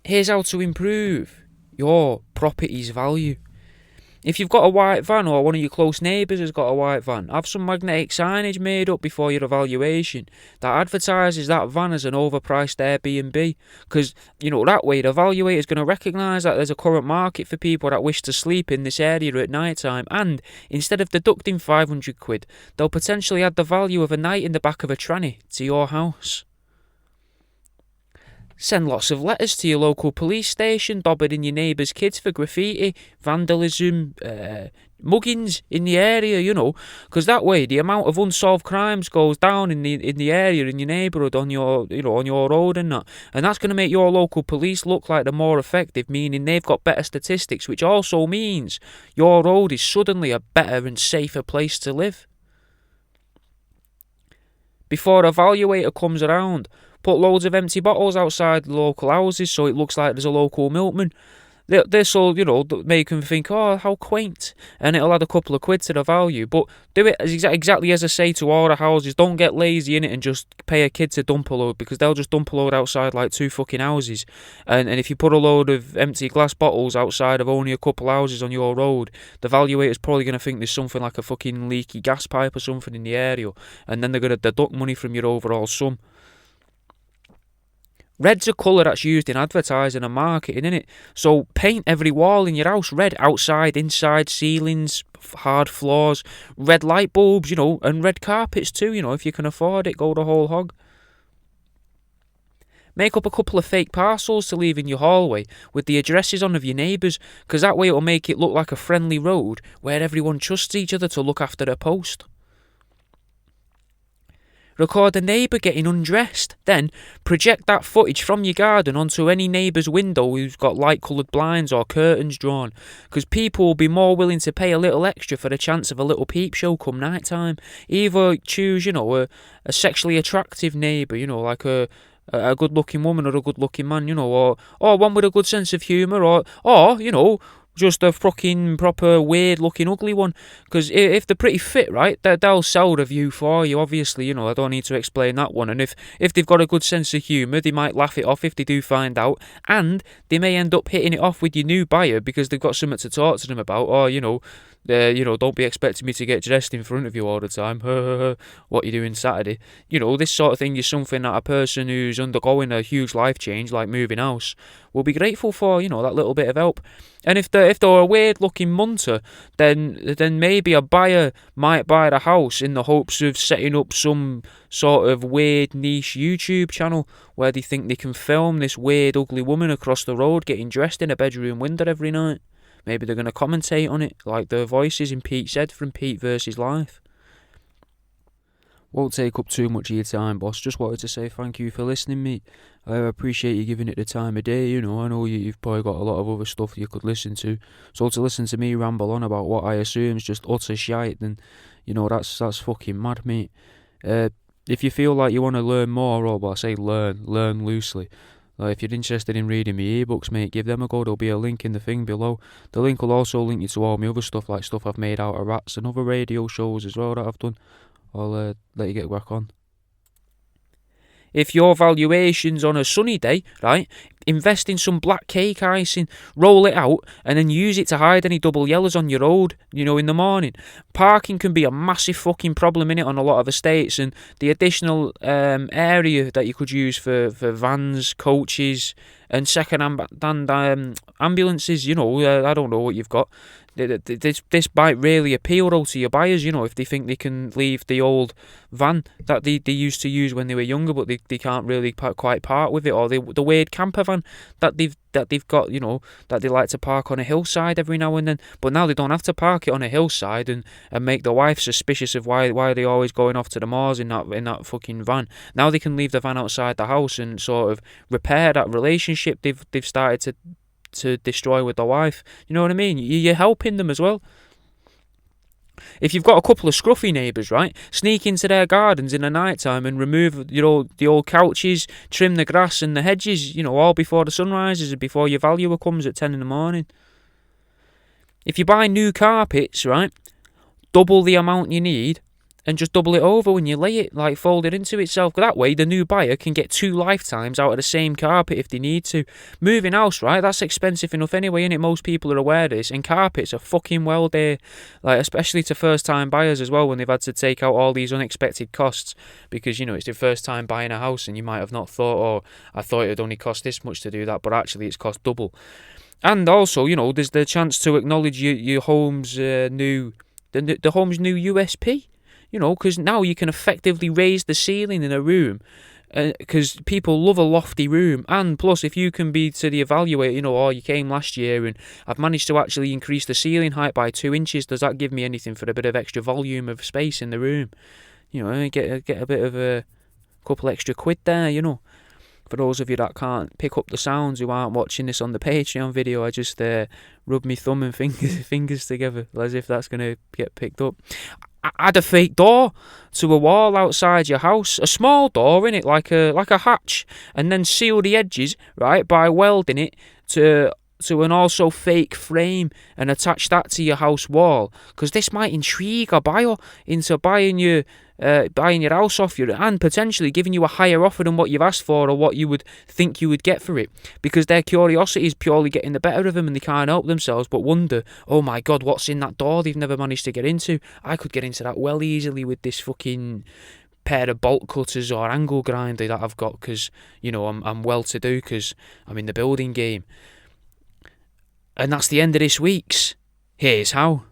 Here's how to improve your property's value. If you've got a white van, or one of your close neighbours has got a white van, have some magnetic signage made up before your evaluation that advertises that van as an overpriced Airbnb. Because, that way the evaluator is going to recognise that there's a current market for people that wish to sleep in this area at night time, and instead of deducting £500, they'll potentially add the value of a night in the back of a tranny to your house. Send lots of letters to your local police station, dobbing your neighbours' kids for graffiti, vandalism, muggings in the area, because that way the amount of unsolved crimes goes down in the area, in your neighbourhood, on your on your road and that's going to make your local police look like they're more effective, meaning they've got better statistics, which also means your road is suddenly a better and safer place to live. Before a evaluator comes around, put loads of empty bottles outside the local houses so it looks like there's a local milkman. This will, make them think, oh, how quaint, and it'll add a couple of quid to the value. But do it exactly as I say to all the houses. Don't get lazy in it and just pay a kid to dump a load, because they'll just dump a load outside like 2 fucking houses. And if you put a load of empty glass bottles outside of only a couple houses on your road, the valuator's probably going to think there's something like a fucking leaky gas pipe or something in the area, and then they're going to deduct money from your overall sum. Red's a colour that's used in advertising and marketing, innit? So paint every wall in your house red, outside, inside, ceilings, hard floors, red light bulbs, and red carpets too, if you can afford it, go the whole hog. Make up a couple of fake parcels to leave in your hallway with the addresses on of your neighbours, because that way it'll make it look like a friendly road where everyone trusts each other to look after their post. Record a neighbour getting undressed, then project that footage from your garden onto any neighbour's window who's got light coloured blinds or curtains drawn, because people will be more willing to pay a little extra for the chance of a little peep show come night time. Either choose, a sexually attractive neighbour, like a good looking woman or a good looking man, or one with a good sense of humour, or just a fucking proper weird looking ugly one, because if they're pretty fit, right, they'll sell the view for you, obviously, I don't need to explain that one. And if they've got a good sense of humour, they might laugh it off if they do find out, and they may end up hitting it off with your new buyer because they've got something to talk to them about, or don't be expecting me to get dressed in front of you all the time. What you doing Saturday? This sort of thing is something that a person who's undergoing a huge life change, like moving house, will be grateful for, that little bit of help. And if they're a weird looking munter, then maybe a buyer might buy the house in the hopes of setting up some sort of weird niche YouTube channel where they think they can film this weird ugly woman across the road getting dressed in a bedroom window every night. Maybe they're going to commentate on it, like the voices in Pete said from Pete vs. Life. Won't take up too much of your time, boss. Just wanted to say thank you for listening, mate. I appreciate you giving it the time of day, I know you've probably got a lot of other stuff you could listen to. So to listen to me ramble on about what I assume is just utter shite, then, that's fucking mad, mate. If you feel like you want to learn more, or I say learn loosely, if you're interested in reading my ebooks, mate, give them a go. There'll be a link in the thing below. The link will also link you to all my other stuff, like stuff I've made out of rats and other radio shows as well that I've done. I'll let you get back on. If your valuation's on a sunny day, right, invest in some black cake icing, roll it out, and then use it to hide any double yellows on your road, in the morning. Parking can be a massive fucking problem in it on a lot of estates, and the additional area that you could use for vans, coaches, and second-hand ambulances, I don't know what you've got. This might really appeal though to your buyers, if they think they can leave the old van that they used to use when they were younger, but they can't really quite part with it, or the weird camper van that they've got, that they like to park on a hillside every now and then, but now they don't have to park it on a hillside and make the wife suspicious of why they're always going off to the moors in that fucking van. Now they can leave the van outside the house and sort of repair that relationship they've started to destroy with the wife. You know what I mean? You're helping them as well. If you've got a couple of scruffy neighbours, right, sneak into their gardens in the night time and remove the old couches, trim the grass and the hedges, all before the sun rises and before your valuer comes at 10 in the morning. If you buy new carpets, right, double the amount you need and just double it over when you lay it, like fold it into itself. That way, the new buyer can get 2 lifetimes out of the same carpet if they need to. Moving house, right? That's expensive enough anyway, innit? Most people are aware of this, and carpets are fucking well there, like especially to first-time buyers as well, when they've had to take out all these unexpected costs because it's their first time buying a house, and you might have not thought, oh, I thought it'd only cost this much to do that, but actually it's cost double. And also, there's the chance to acknowledge your home's new USP. Because now you can effectively raise the ceiling in a room, because people love a lofty room. And plus, if you can be to the evaluator, oh, you came last year and I've managed to actually increase the ceiling height by 2 inches, does that give me anything for a bit of extra volume of space in the room? Get a bit of a couple extra quid there, For those of you that can't pick up the sounds, who aren't watching this on the Patreon video, I just rub my thumb and fingers together as if that's going to get picked up. Add a fake door to a wall outside your house, a small door in it, like a hatch, and then seal the edges, right, by welding it to an also fake frame and attach that to your house wall, because this might intrigue a buyer into buying your house off you, and potentially giving you a higher offer than what you've asked for or what you would think you would get for it, because their curiosity is purely getting the better of them, and they can't help themselves but wonder, oh my god, what's in that door they've never managed to get into? I could get into that well easily with this fucking pair of bolt cutters or angle grinder that I've got, because I'm well to do, because I'm in the building game. And that's the end of this week's Here's How.